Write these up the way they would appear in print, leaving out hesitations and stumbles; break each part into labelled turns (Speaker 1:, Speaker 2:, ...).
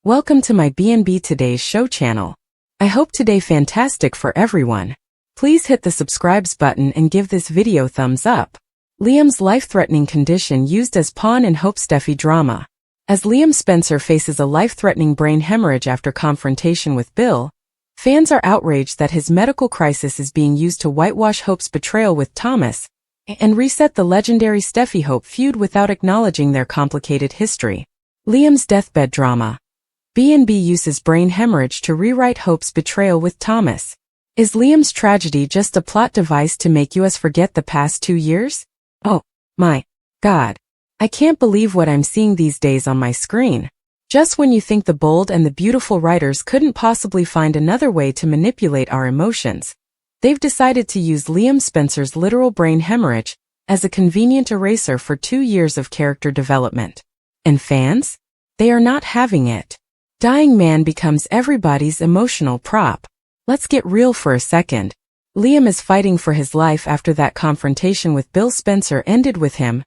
Speaker 1: Welcome to my B&B Today's Show channel. I hope today fantastic for everyone. Please hit the subscribes button and give this video thumbs up. Liam's life-threatening condition used as pawn in Hope Steffi drama. As Liam Spencer faces a life-threatening brain hemorrhage after confrontation with Bill, fans are outraged that his medical crisis is being used to whitewash Hope's betrayal with Thomas and reset the legendary Steffy-Hope feud without acknowledging their complicated history. Liam's deathbed drama. B&B uses brain hemorrhage to rewrite Hope's betrayal with Thomas. Is Liam's tragedy just a plot device to make us forget the past 2 years? Oh, my God. I can't believe what I'm seeing these days on my screen. Just when you think the bold and the beautiful writers couldn't possibly find another way to manipulate our emotions, they've decided to use Liam Spencer's literal brain hemorrhage as a convenient eraser for 2 years of character development. And fans? They are not having it. Dying man becomes everybody's emotional prop. Let's get real for a second. Liam is fighting for his life after that confrontation with Bill Spencer ended with him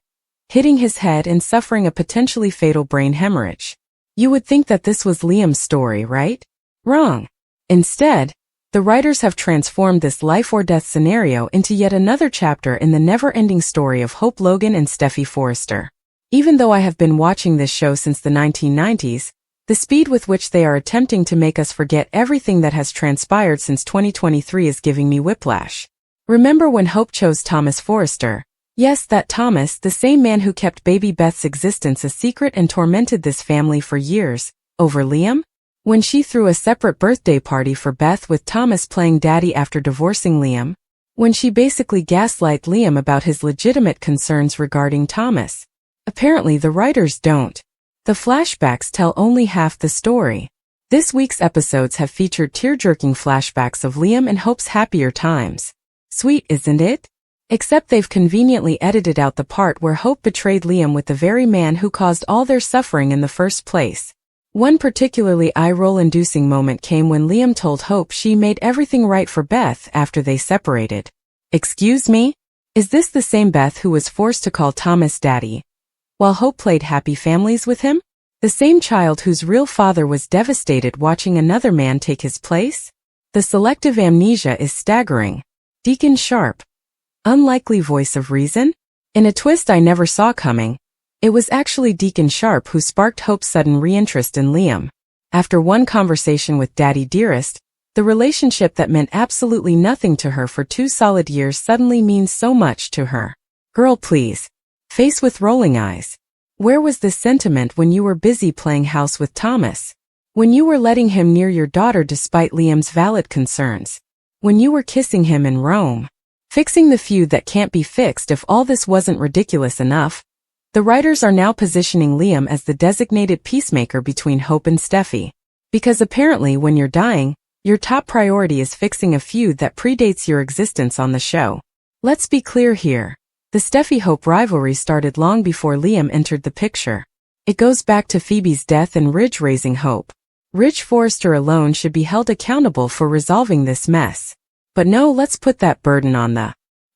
Speaker 1: hitting his head and suffering a potentially fatal brain hemorrhage. You would think that this was Liam's story, right? Wrong. Instead, the writers have transformed this life-or-death scenario into yet another chapter in the never-ending story of Hope Logan and Steffi Forrester. Even though I have been watching this show since the 1990s, the speed with which they are attempting to make us forget everything that has transpired since 2023 is giving me whiplash. Remember when Hope chose Thomas Forrester? Yes, that Thomas, the same man who kept baby Beth's existence a secret and tormented this family for years, over Liam? When she threw a separate birthday party for Beth with Thomas playing daddy after divorcing Liam? When she basically gaslight Liam about his legitimate concerns regarding Thomas? Apparently the writers don't. The flashbacks tell only half the story. This week's episodes have featured tear-jerking flashbacks of Liam and Hope's happier times. Sweet, isn't it? Except they've conveniently edited out the part where Hope betrayed Liam with the very man who caused all their suffering in the first place. One particularly eye-roll-inducing moment came when Liam told Hope she made everything right for Beth after they separated. Excuse me? Is this the same Beth who was forced to call Thomas daddy, while Hope played happy families with him? The same child whose real father was devastated watching another man take his place? The selective amnesia is staggering. Deacon Sharp. Unlikely voice of reason? In a twist I never saw coming, it was actually Deacon Sharp who sparked Hope's sudden reinterest in Liam. After one conversation with Daddy Dearest, the relationship that meant absolutely nothing to her for 2 solid years suddenly means so much to her. Girl, please. Face with rolling eyes. Where was this sentiment when you were busy playing house with Thomas? When you were letting him near your daughter despite Liam's valid concerns? When you were kissing him in Rome? Fixing the feud that can't be fixed. If all this wasn't ridiculous enough, the writers are now positioning Liam as the designated peacemaker between Hope and Steffi. Because apparently when you're dying, your top priority is fixing a feud that predates your existence on the show. Let's be clear here. The Steffi-Hope rivalry started long before Liam entered the picture. It goes back to Phoebe's death and Ridge raising Hope. Ridge Forrester alone should be held accountable for resolving this mess. But no, let's put that burden on the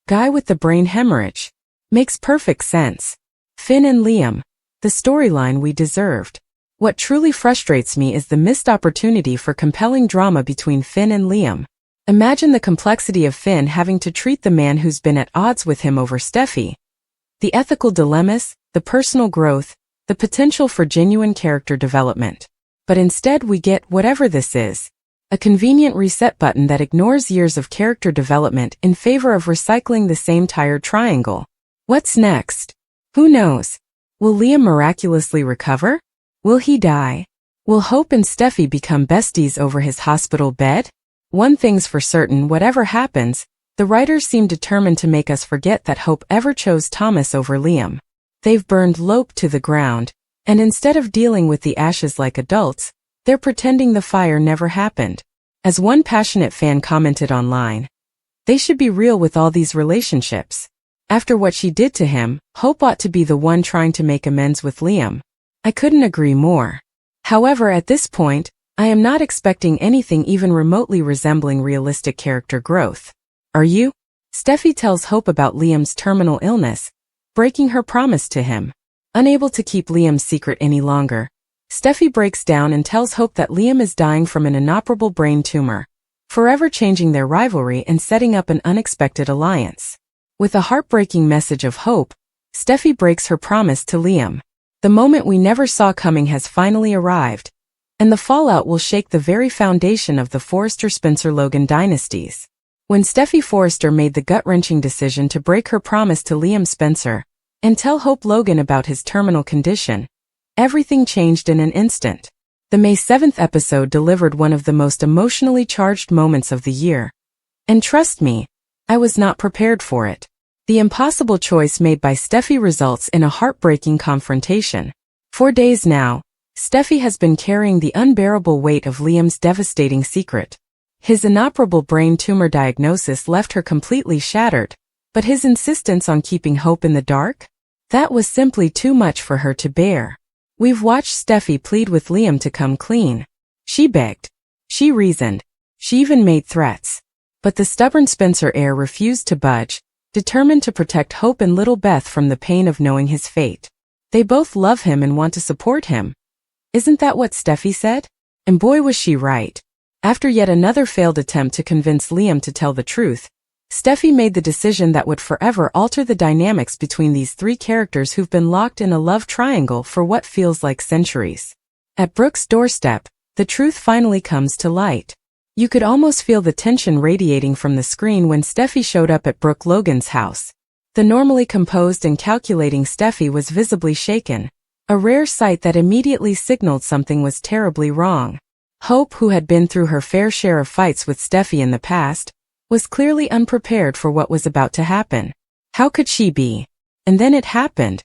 Speaker 1: guy with the brain hemorrhage. Makes perfect sense. Finn and Liam. The storyline we deserved. What truly frustrates me is the missed opportunity for compelling drama between Finn and Liam. Imagine the complexity of Finn having to treat the man who's been at odds with him over Steffi. The ethical dilemmas, the personal growth, the potential for genuine character development. But instead we get whatever this is. A convenient reset button that ignores years of character development in favor of recycling the same tired triangle. What's next? Who knows? Will Liam miraculously recover? Will he die? Will Hope and Steffi become besties over his hospital bed? One thing's for certain, whatever happens, the writers seem determined to make us forget that Hope ever chose Thomas over Liam. They've burned Lope to the ground, and instead of dealing with the ashes like adults, they're pretending the fire never happened. As one passionate fan commented online, they should be real with all these relationships. After what she did to him, Hope ought to be the one trying to make amends with Liam. I couldn't agree more. However, at this point, I am not expecting anything even remotely resembling realistic character growth. Are you? Steffi tells Hope about Liam's terminal illness, breaking her promise to him. Unable to keep Liam's secret any longer, Steffi breaks down and tells Hope that Liam is dying from an inoperable brain tumor, forever changing their rivalry and setting up an unexpected alliance. With a heartbreaking message of hope, Steffi breaks her promise to Liam. The moment we never saw coming has finally arrived, and the fallout will shake the very foundation of the Forrester-Spencer-Logan dynasties. When Steffi Forrester made the gut-wrenching decision to break her promise to Liam Spencer and tell Hope Logan about his terminal condition, everything changed in an instant. The May 7th episode delivered one of the most emotionally charged moments of the year. And trust me, I was not prepared for it. The impossible choice made by Steffi results in a heartbreaking confrontation. For days now, Steffi has been carrying the unbearable weight of Liam's devastating secret. His inoperable brain tumor diagnosis left her completely shattered, but his insistence on keeping Hope in the dark? That was simply too much for her to bear. We've watched Steffi plead with Liam to come clean. She begged. She reasoned. She even made threats. But the stubborn Spencer heir refused to budge, determined to protect Hope and little Beth from the pain of knowing his fate. They both love him and want to support him. Isn't that what Steffi said? And boy was she right. After yet another failed attempt to convince Liam to tell the truth, Steffi made the decision that would forever alter the dynamics between these three characters who've been locked in a love triangle for what feels like centuries. At Brooke's doorstep, the truth finally comes to light. You could almost feel the tension radiating from the screen when Steffi showed up at Brooke Logan's house. The normally composed and calculating Steffi was visibly shaken, a rare sight that immediately signaled something was terribly wrong. Hope, who had been through her fair share of fights with Steffi in the past, was clearly unprepared for what was about to happen. How could she be? And then it happened.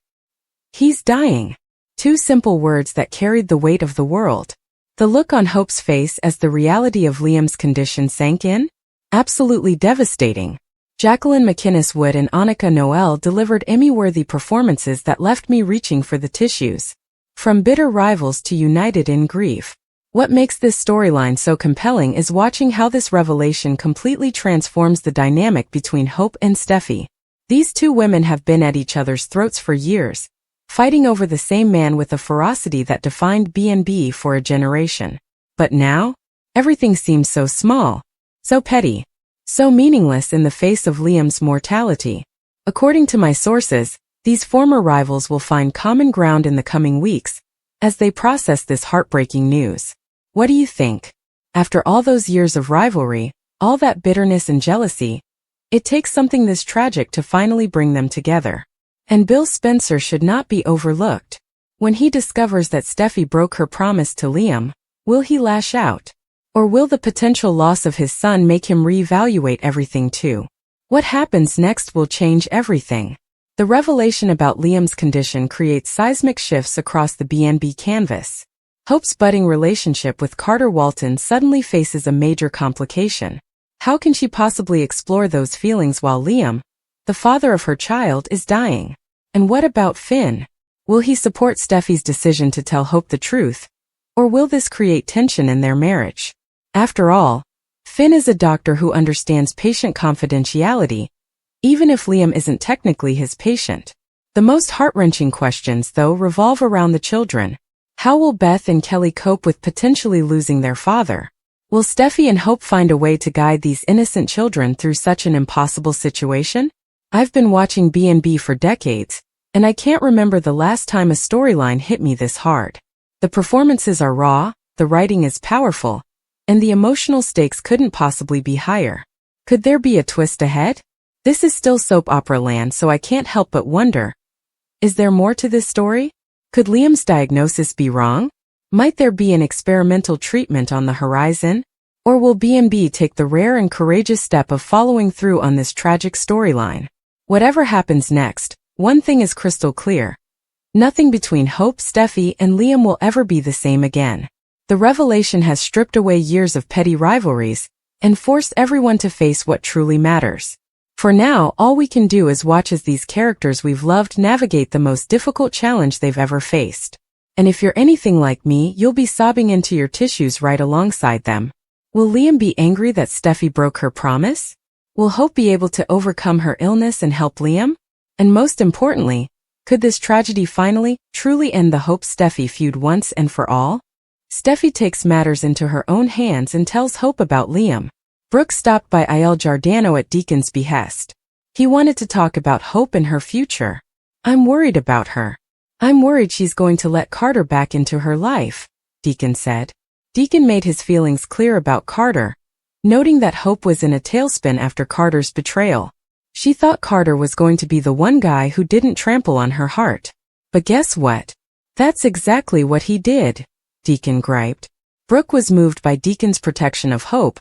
Speaker 1: He's dying. Two simple words that carried the weight of the world. The look on Hope's face as the reality of Liam's condition sank in? Absolutely devastating. Jacqueline MacInnes Wood and Annika Noel delivered Emmy-worthy performances that left me reaching for the tissues. From bitter rivals to united in grief. What makes this storyline so compelling is watching how this revelation completely transforms the dynamic between Hope and Steffi. These two women have been at each other's throats for years, fighting over the same man with a ferocity that defined B&B for a generation. But now, everything seems so small, so petty, so meaningless in the face of Liam's mortality. According to my sources, these former rivals will find common ground in the coming weeks as they process this heartbreaking news. What do you think? After all those years of rivalry, all that bitterness and jealousy, it takes something this tragic to finally bring them together. And Bill Spencer should not be overlooked. When he discovers that Steffi broke her promise to Liam, will he lash out? Or will the potential loss of his son make him reevaluate everything too? What happens next will change everything. The revelation about Liam's condition creates seismic shifts across the B&B canvas. Hope's budding relationship with Carter Walton suddenly faces a major complication. How can she possibly explore those feelings while Liam, the father of her child, is dying? And what about Finn? Will he support Steffi's decision to tell Hope the truth? Or will this create tension in their marriage? After all, Finn is a doctor who understands patient confidentiality, even if Liam isn't technically his patient. The most heart-wrenching questions, though, revolve around the children. How will Beth and Kelly cope with potentially losing their father? Will Steffi and Hope find a way to guide these innocent children through such an impossible situation? I've been watching B&B for decades, and I can't remember the last time a storyline hit me this hard. The performances are raw, the writing is powerful, and the emotional stakes couldn't possibly be higher. Could there be a twist ahead? This is still soap opera land, so I can't help but wonder. Is there more to this story? Could Liam's diagnosis be wrong? Might there be an experimental treatment on the horizon? Or will B&B take the rare and courageous step of following through on this tragic storyline? Whatever happens next, one thing is crystal clear. Nothing between Hope, Steffi, and Liam will ever be the same again. The revelation has stripped away years of petty rivalries and forced everyone to face what truly matters. For now, all we can do is watch as these characters we've loved navigate the most difficult challenge they've ever faced. And if you're anything like me, you'll be sobbing into your tissues right alongside them. Will Liam be angry that Steffi broke her promise? Will Hope be able to overcome her illness and help Liam? And most importantly, Could this tragedy finally, truly end the Hope-Steffi feud once and for all? Steffi takes matters into her own hands and tells Hope about Liam. Brooke stopped by Il Giardano at Deacon's behest. He wanted to talk about Hope and her future. I'm worried about her. I'm worried she's going to let Carter back into her life, Deacon said. Deacon made his feelings clear about Carter, noting that Hope was in a tailspin after Carter's betrayal. She thought Carter was going to be the one guy who didn't trample on her heart. But guess what? That's exactly what he did, Deacon griped. Brooke was moved by Deacon's protection of Hope,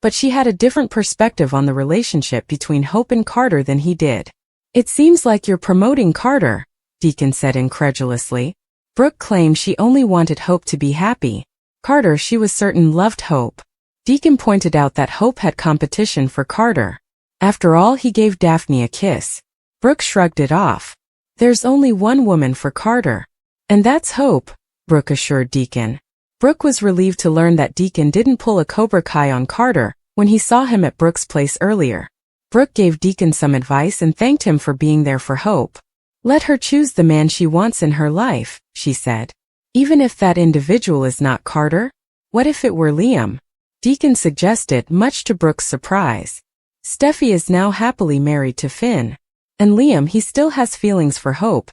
Speaker 1: but she had a different perspective on the relationship between Hope and Carter than he did. It seems like you're promoting Carter, Deacon said incredulously. Brooke claimed she only wanted Hope to be happy. Carter, she was certain, loved Hope. Deacon pointed out that Hope had competition for Carter. After all, he gave Daphne a kiss. Brooke shrugged it off. There's only one woman for Carter. And that's Hope, Brooke assured Deacon. Brooke was relieved to learn that Deacon didn't pull a Cobra Kai on Carter when he saw him at Brooke's place earlier. Brooke gave Deacon some advice and thanked him for being there for Hope. Let her choose the man she wants in her life, she said. Even if that individual is not Carter? What if it were Liam? Deacon suggested, much to Brooke's surprise. Steffi is now happily married to Finn. And Liam, he still has feelings for Hope,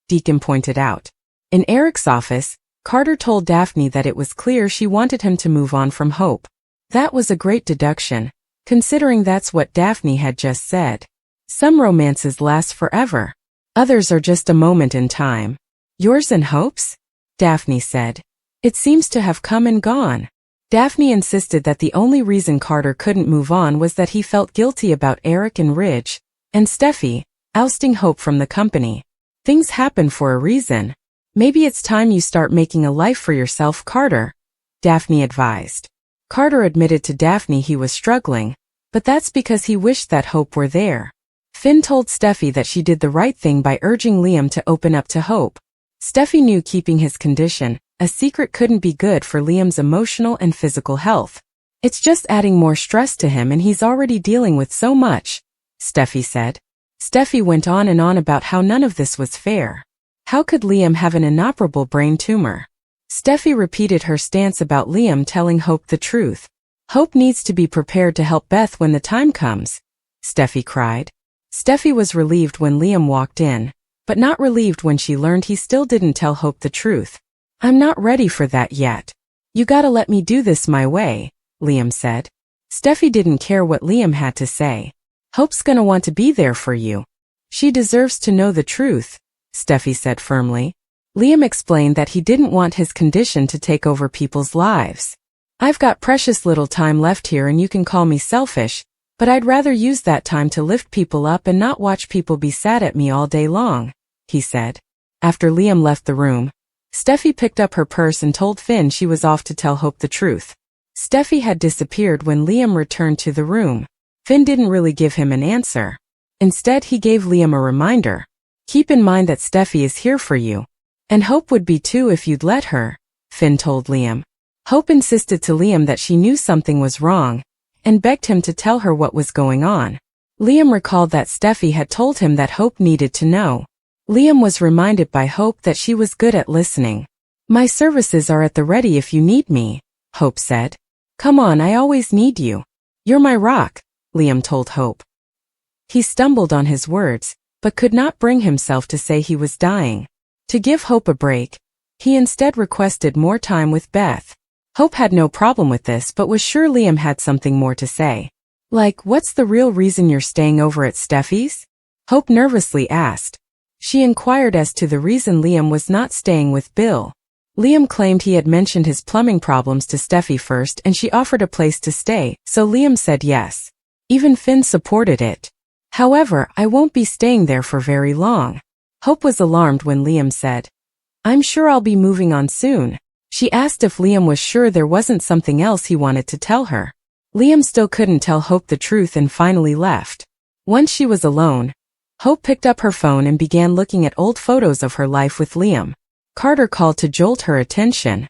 Speaker 1: Deacon pointed out. In Eric's office, Carter told Daphne that it was clear she wanted him to move on from Hope. That was a great deduction, considering that's what Daphne had just said. Some romances last forever. Others are just a moment in time. Yours and Hope's? Daphne said. It seems to have come and gone. Daphne insisted that the only reason Carter couldn't move on was that he felt guilty about Eric and Ridge, and Steffi, ousting Hope from the company. Things happen for a reason. Maybe it's time you start making a life for yourself, Carter, Daphne advised. Carter admitted to Daphne he was struggling, but that's because he wished that Hope were there. Finn told Steffi that she did the right thing by urging Liam to open up to Hope. Steffi knew keeping his condition a secret couldn't be good for Liam's emotional and physical health. It's just adding more stress to him and he's already dealing with so much, Steffi said. Steffi went on and on about how none of this was fair. How could Liam have an inoperable brain tumor? Steffi repeated her stance about Liam telling Hope the truth. Hope needs to be prepared to help Beth when the time comes, Steffi cried. Steffi was relieved when Liam walked in, but not relieved when she learned he still didn't tell Hope the truth. I'm not ready for that yet. You gotta let me do this my way, Liam said. Steffi didn't care what Liam had to say. Hope's gonna want to be there for you. She deserves to know the truth, Steffi said firmly. Liam explained that he didn't want his condition to take over people's lives. I've got precious little time left here and you can call me selfish, but I'd rather use that time to lift people up and not watch people be sad at me all day long, he said. After Liam left the room, Steffi picked up her purse and told Finn she was off to tell Hope the truth. Steffi had disappeared when Liam returned to the room. Finn didn't really give him an answer. Instead, he gave Liam a reminder. Keep in mind that Steffi is here for you. And Hope would be too if you'd let her, Finn told Liam. Hope insisted to Liam that she knew something was wrong, and begged him to tell her what was going on. Liam recalled that Steffi had told him that Hope needed to know. Liam was reminded by Hope that she was good at listening. My services are at the ready if you need me, Hope said. Come on, I always need you. You're my rock, Liam told Hope. He stumbled on his words, but could not bring himself to say he was dying. To give Hope a break, he instead requested more time with Beth. Hope had no problem with this but was sure Liam had something more to say. Like, what's the real reason you're staying over at Steffi's? Hope nervously asked. She inquired as to the reason Liam was not staying with Bill. Liam claimed he had mentioned his plumbing problems to Steffi first and she offered a place to stay, so Liam said yes. Even Finn supported it. However, I won't be staying there for very long. Hope was alarmed when Liam said, I'm sure I'll be moving on soon. She asked if Liam was sure there wasn't something else he wanted to tell her. Liam still couldn't tell Hope the truth and finally left. Once she was alone, Hope picked up her phone and began looking at old photos of her life with Liam. Carter called to jolt her attention.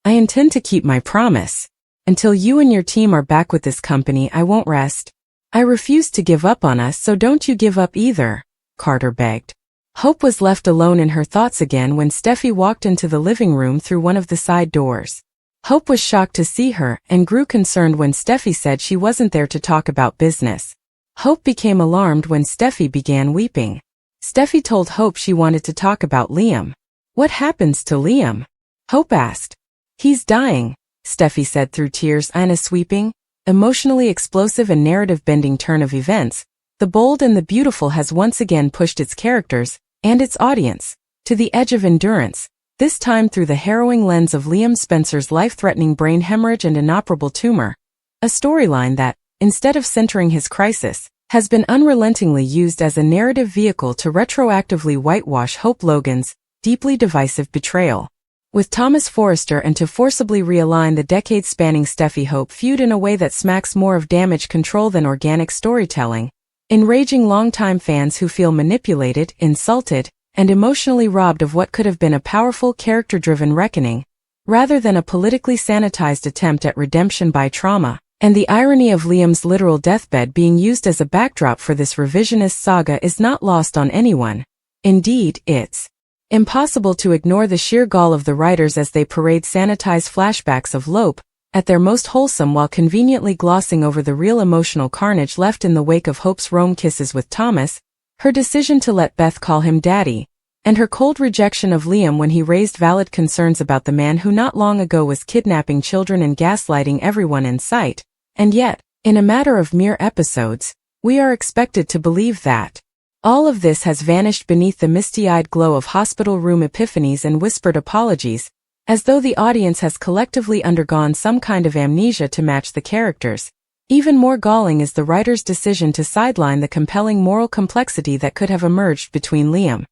Speaker 1: I intend to keep my promise. Until you and your team are back with this company, I won't rest. I refuse to give up on us, so don't you give up either, Carter begged. Hope was left alone in her thoughts again when Steffi walked into the living room through one of the side doors. Hope was shocked to see her and grew concerned when Steffi said she wasn't there to talk about business. Hope became alarmed when Steffi began weeping. Steffi told Hope she wanted to talk about Liam. "What happens to Liam?" Hope asked. "He's dying," Steffi said through tears. In a sweeping, emotionally explosive and narrative-bending turn of events, The Bold and the Beautiful has once again pushed its characters, and its audience, to the edge of endurance, this time through the harrowing lens of Liam Spencer's life-threatening brain hemorrhage and inoperable tumor, a storyline that, instead of centering his crisis, has been unrelentingly used as a narrative vehicle to retroactively whitewash Hope Logan's deeply divisive betrayal. With Thomas Forrester and to forcibly realign the decade-spanning Steffy-Hope feud in a way that smacks more of damage control than organic storytelling, enraging longtime fans who feel manipulated, insulted, and emotionally robbed of what could have been a powerful character-driven reckoning, rather than a politically sanitized attempt at redemption by trauma, and the irony of Liam's literal deathbed being used as a backdrop for this revisionist saga is not lost on anyone. Indeed, it's impossible to ignore the sheer gall of the writers as they parade sanitized flashbacks of Lope, at their most wholesome while conveniently glossing over the real emotional carnage left in the wake of Hope's Rome kisses with Thomas, her decision to let Beth call him daddy, and her cold rejection of Liam when he raised valid concerns about the man who not long ago was kidnapping children and gaslighting everyone in sight, and yet, in a matter of mere episodes, we are expected to believe that all of this has vanished beneath the misty-eyed glow of hospital room epiphanies and whispered apologies, as though the audience has collectively undergone some kind of amnesia to match the characters. Even more galling is the writer's decision to sideline the compelling moral complexity that could have emerged between Liam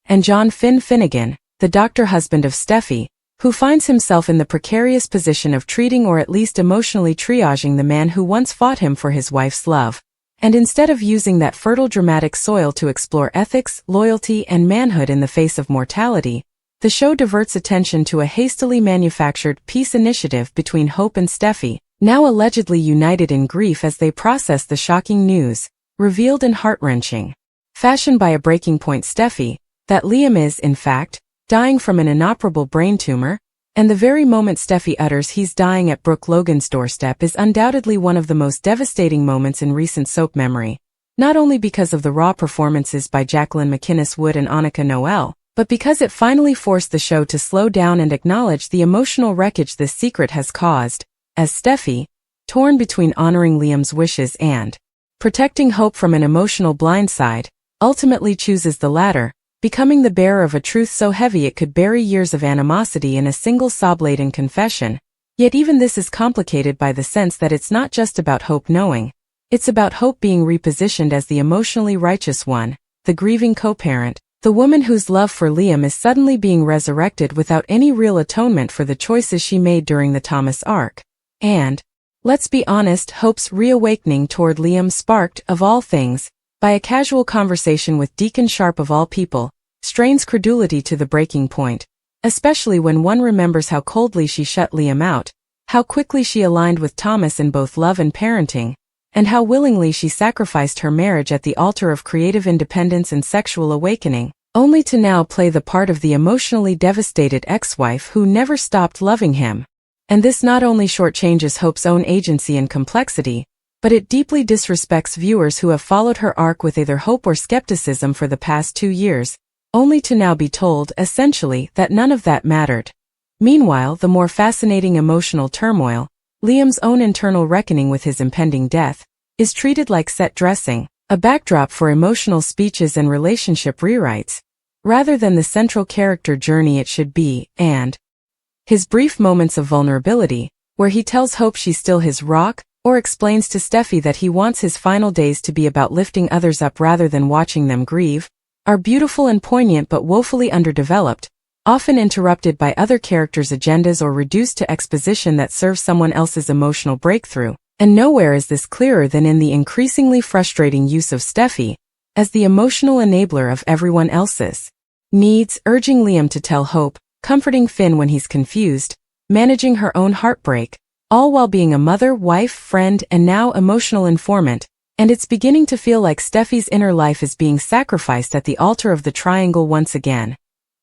Speaker 1: and John Finn Finnegan, the doctor husband of Steffi, who finds himself in the precarious position of treating or at least emotionally triaging the man who once fought him for his wife's love. And instead of using that fertile dramatic soil to explore ethics, loyalty, and manhood in the face of mortality, the show diverts attention to a hastily manufactured peace initiative between Hope and Steffi, now allegedly united in grief as they process the shocking news, revealed in heart-wrenching fashion by a breaking point Steffi, that Liam is, in fact, dying from an inoperable brain tumor, and the very moment Steffi utters he's dying at Brooke Logan's doorstep is undoubtedly one of the most devastating moments in recent soap memory, not only because of the raw performances by Jacqueline MacInnes Wood and Annika Noel, but because it finally forced the show to slow down and acknowledge the emotional wreckage this secret has caused, as Steffi, torn between honoring Liam's wishes and protecting Hope from an emotional blindside, ultimately chooses the latter, becoming the bearer of a truth so heavy it could bury years of animosity in a single sob-laden confession. Yet even this is complicated by the sense that it's not just about Hope knowing, it's about Hope being repositioned as the emotionally righteous one, the grieving co-parent, the woman whose love for Liam is suddenly being resurrected without any real atonement for the choices she made during the Thomas arc. And, let's be honest, Hope's reawakening toward Liam sparked, of all things, by a casual conversation with Deacon Sharp of all people, strains credulity to the breaking point, especially when one remembers how coldly she shut Liam out, how quickly she aligned with Thomas in both love and parenting, and how willingly she sacrificed her marriage at the altar of creative independence and sexual awakening, only to now play the part of the emotionally devastated ex-wife who never stopped loving him. And this not only shortchanges Hope's own agency and complexity, but it deeply disrespects viewers who have followed her arc with either hope or skepticism for the past 2 years, only to now be told, essentially, that none of that mattered. Meanwhile, the more fascinating emotional turmoil, Liam's own internal reckoning with his impending death, is treated like set dressing, a backdrop for emotional speeches and relationship rewrites, rather than the central character journey it should be, and his brief moments of vulnerability, where he tells Hope she's still his rock, or explains to Steffi that he wants his final days to be about lifting others up rather than watching them grieve, are beautiful and poignant but woefully underdeveloped, often interrupted by other characters' agendas or reduced to exposition that serves someone else's emotional breakthrough. And nowhere is this clearer than in the increasingly frustrating use of Steffi as the emotional enabler of everyone else's needs, urging Liam to tell Hope, comforting Finn when he's confused, managing her own heartbreak, all while being a mother, wife, friend, and now emotional informant, And it's beginning to feel like Steffi's inner life is being sacrificed at the altar of the triangle once again.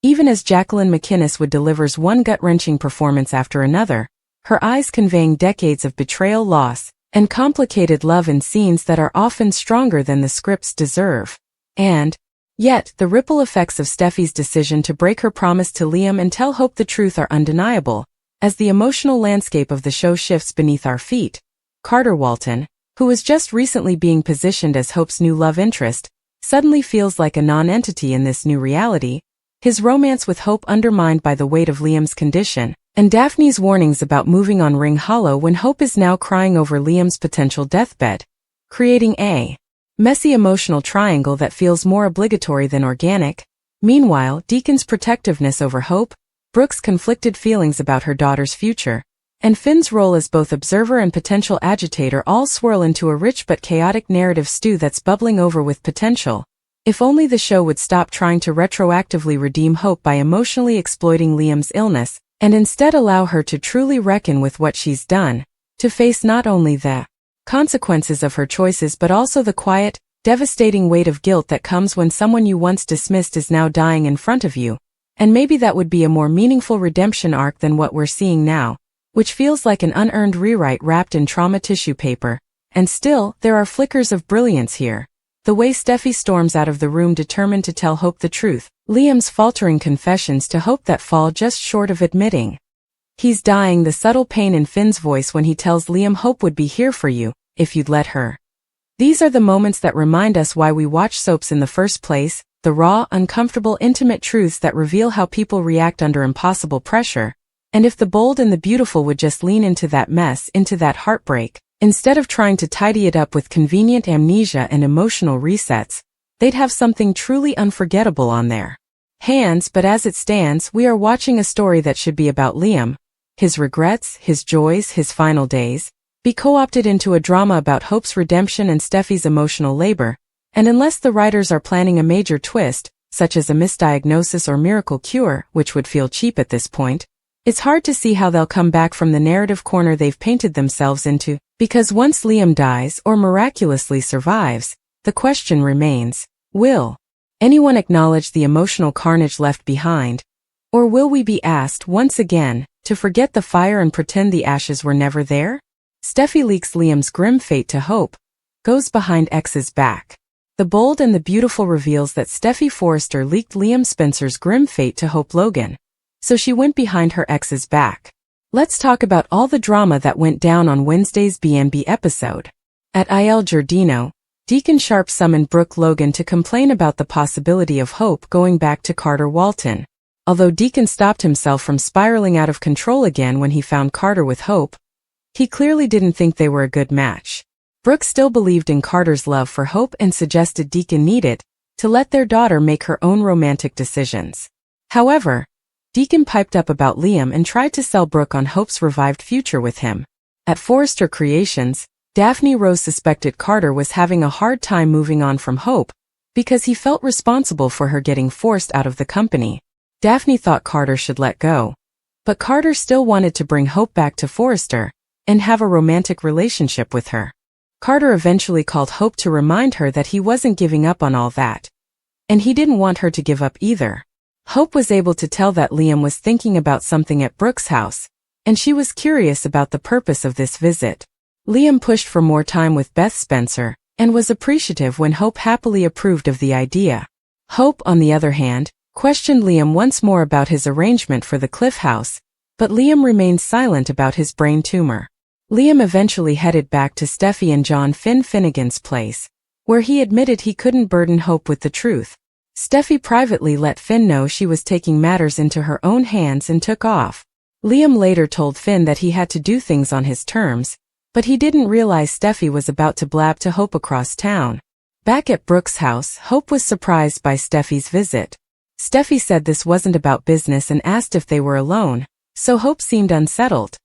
Speaker 1: Even as Jacqueline McInnes would delivers one gut-wrenching performance after another, her eyes conveying decades of betrayal, loss, and complicated love in scenes that are often stronger than the scripts deserve. And yet, the ripple effects of Steffi's decision to break her promise to Liam and tell Hope the truth are undeniable, as the emotional landscape of the show shifts beneath our feet. Carter Walton, who was just recently being positioned as Hope's new love interest, suddenly feels like a non-entity in this new reality, his romance with Hope undermined by the weight of Liam's condition, and Daphne's warnings about moving on ring hollow when Hope is now crying over Liam's potential deathbed, creating a messy emotional triangle that feels more obligatory than organic. Meanwhile, Deacon's protectiveness over Hope, Brooke's conflicted feelings about her daughter's future, and Finn's role as both observer and potential agitator all swirl into a rich but chaotic narrative stew that's bubbling over with potential. If only the show would stop trying to retroactively redeem Hope by emotionally exploiting Liam's illness, and instead allow her to truly reckon with what she's done, to face not only the consequences of her choices but also the quiet, devastating weight of guilt that comes when someone you once dismissed is now dying in front of you. And maybe that would be a more meaningful redemption arc than what we're seeing now, which feels like an unearned rewrite wrapped in trauma tissue paper. And still, there are flickers of brilliance here. The way Steffi storms out of the room determined to tell Hope the truth, Liam's faltering confessions to Hope that fall just short of admitting he's dying, the subtle pain in Finn's voice when he tells Liam Hope would be here for you, if you'd let her. These are the moments that remind us why we watch soaps in the first place, the raw, uncomfortable, intimate truths that reveal how people react under impossible pressure. And if the bold and the beautiful would just lean into that mess, into that heartbreak, instead of trying to tidy it up with convenient amnesia and emotional resets, they'd have something truly unforgettable on their hands. But as it stands, we are watching a story that should be about Liam, his regrets, his joys, his final days, be co-opted into a drama about Hope's redemption and Steffi's emotional labor. And unless the writers are planning a major twist, such as a misdiagnosis or miracle cure, which would feel cheap at this point, it's hard to see how they'll come back from the narrative corner they've painted themselves into, because once Liam dies or miraculously survives, the question remains, will anyone acknowledge the emotional carnage left behind? Or will we be asked once again to forget the fire and pretend the ashes were never there? Steffi leaks Liam's grim fate to Hope, goes behind X's back. The bold and the beautiful reveals that Steffi Forrester leaked Liam Spencer's grim fate to Hope Logan, so she went behind her ex's back. Let's talk about all the drama that went down on Wednesday's B&B episode. At Il Giardino, Deacon Sharp summoned Brooke Logan to complain about the possibility of Hope going back to Carter Walton. Although Deacon stopped himself from spiraling out of control again when he found Carter with Hope, he clearly didn't think they were a good match. Brooke still believed in Carter's love for Hope and suggested Deacon needed to let their daughter make her own romantic decisions. However, Deacon piped up about Liam and tried to sell Brooke on Hope's revived future with him. At Forrester Creations, Daphne Rose suspected Carter was having a hard time moving on from Hope because he felt responsible for her getting forced out of the company. Daphne thought Carter should let go, but Carter still wanted to bring Hope back to Forrester and have a romantic relationship with her. Carter eventually called Hope to remind her that he wasn't giving up on all that, and he didn't want her to give up either. Hope was able to tell that Liam was thinking about something at Brooke's house, and she was curious about the purpose of this visit. Liam pushed for more time with Beth Spencer, and was appreciative when Hope happily approved of the idea. Hope, on the other hand, questioned Liam once more about his arrangement for the Cliff House, but Liam remained silent about his brain tumor. Liam eventually headed back to Steffi and John Finnegan's place, where he admitted he couldn't burden Hope with the truth. Steffi privately let Finn know she was taking matters into her own hands and took off. Liam later told Finn that he had to do things on his terms, but he didn't realize Steffi was about to blab to Hope across town. Back at Brooke's house, Hope was surprised by Steffi's visit. Steffi said this wasn't about business and asked if they were alone, so Hope seemed unsettled,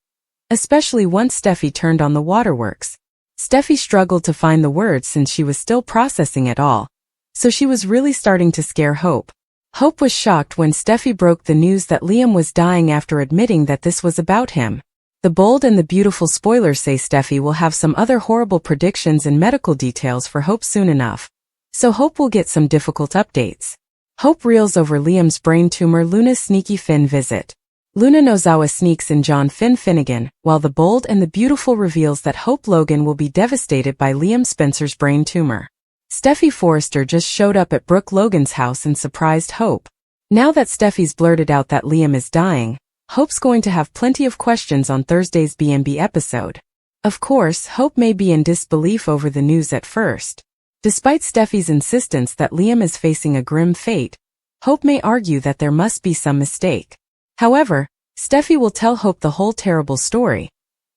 Speaker 1: especially once Steffi turned on the waterworks. Steffi struggled to find the words since she was still processing it all, so she was really starting to scare Hope. Hope was shocked when Steffi broke the news that Liam was dying after admitting that this was about him. The bold and the beautiful spoilers say Steffi will have some other horrible predictions and medical details for Hope soon enough. So Hope will get some difficult updates. Hope reels over Liam's brain tumor. Luna's sneaky Finn visit. Luna Nozawa sneaks in John Finnegan, while the bold and the beautiful reveals that Hope Logan will be devastated by Liam Spencer's brain tumor. Steffi Forrester just showed up at Brooke Logan's house and surprised Hope. Now that Steffi's blurted out that Liam is dying, Hope's going to have plenty of questions on Thursday's B&B episode. Of course, Hope may be in disbelief over the news at first. Despite Steffi's insistence that Liam is facing a grim fate, Hope may argue that there must be some mistake. However, Steffi will tell Hope the whole terrible story,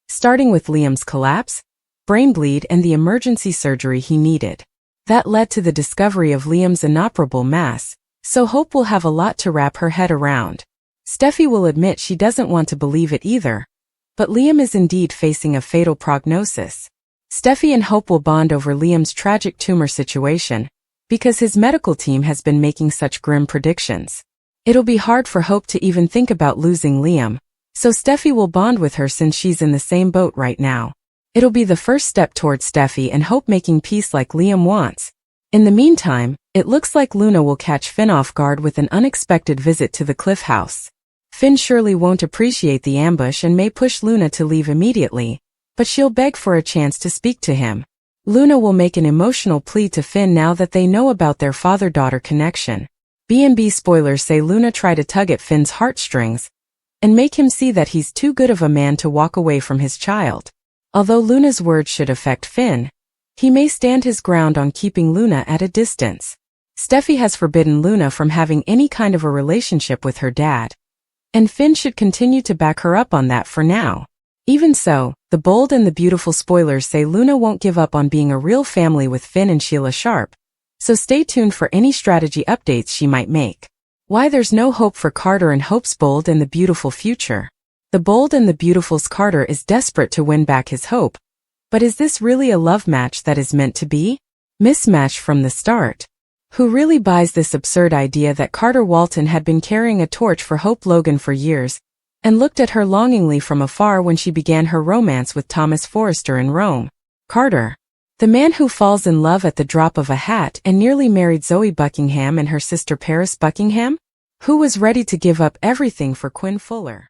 Speaker 1: starting with Liam's collapse, brain bleed, and the emergency surgery he needed. That led to the discovery of Liam's inoperable mass, so Hope will have a lot to wrap her head around. Steffi will admit she doesn't want to believe it either, but Liam is indeed facing a fatal prognosis. Steffi and Hope will bond over Liam's tragic tumor situation, because his medical team has been making such grim predictions. It'll be hard for Hope to even think about losing Liam, so Steffi will bond with her since she's in the same boat right now. It'll be the first step towards Steffi and Hope making peace like Liam wants. In the meantime, it looks like Luna will catch Finn off guard with an unexpected visit to the Cliff House. Finn surely won't appreciate the ambush and may push Luna to leave immediately, but she'll beg for a chance to speak to him. Luna will make an emotional plea to Finn now that they know about their father-daughter connection. B&B spoilers say Luna tried to tug at Finn's heartstrings and make him see that he's too good of a man to walk away from his child. Although Luna's words should affect Finn, he may stand his ground on keeping Luna at a distance. Steffi has forbidden Luna from having any kind of a relationship with her dad, and Finn should continue to back her up on that for now. Even so, the bold and the beautiful spoilers say Luna won't give up on being a real family with Finn and Sheila Sharp, so stay tuned for any strategy updates she might make. Why there's no hope for Carter and Hope's bold and the beautiful future. The bold and the beautiful's Carter is desperate to win back his hope, but is this really a love match that is meant to be? Mismatch from the start. Who really buys this absurd idea that Carter Walton had been carrying a torch for Hope Logan for years, and looked at her longingly from afar when she began her romance with Thomas Forrester in Rome? Carter, the man who falls in love at the drop of a hat and nearly married Zoe Buckingham and her sister Paris Buckingham? Who was ready to give up everything for Quinn Fuller?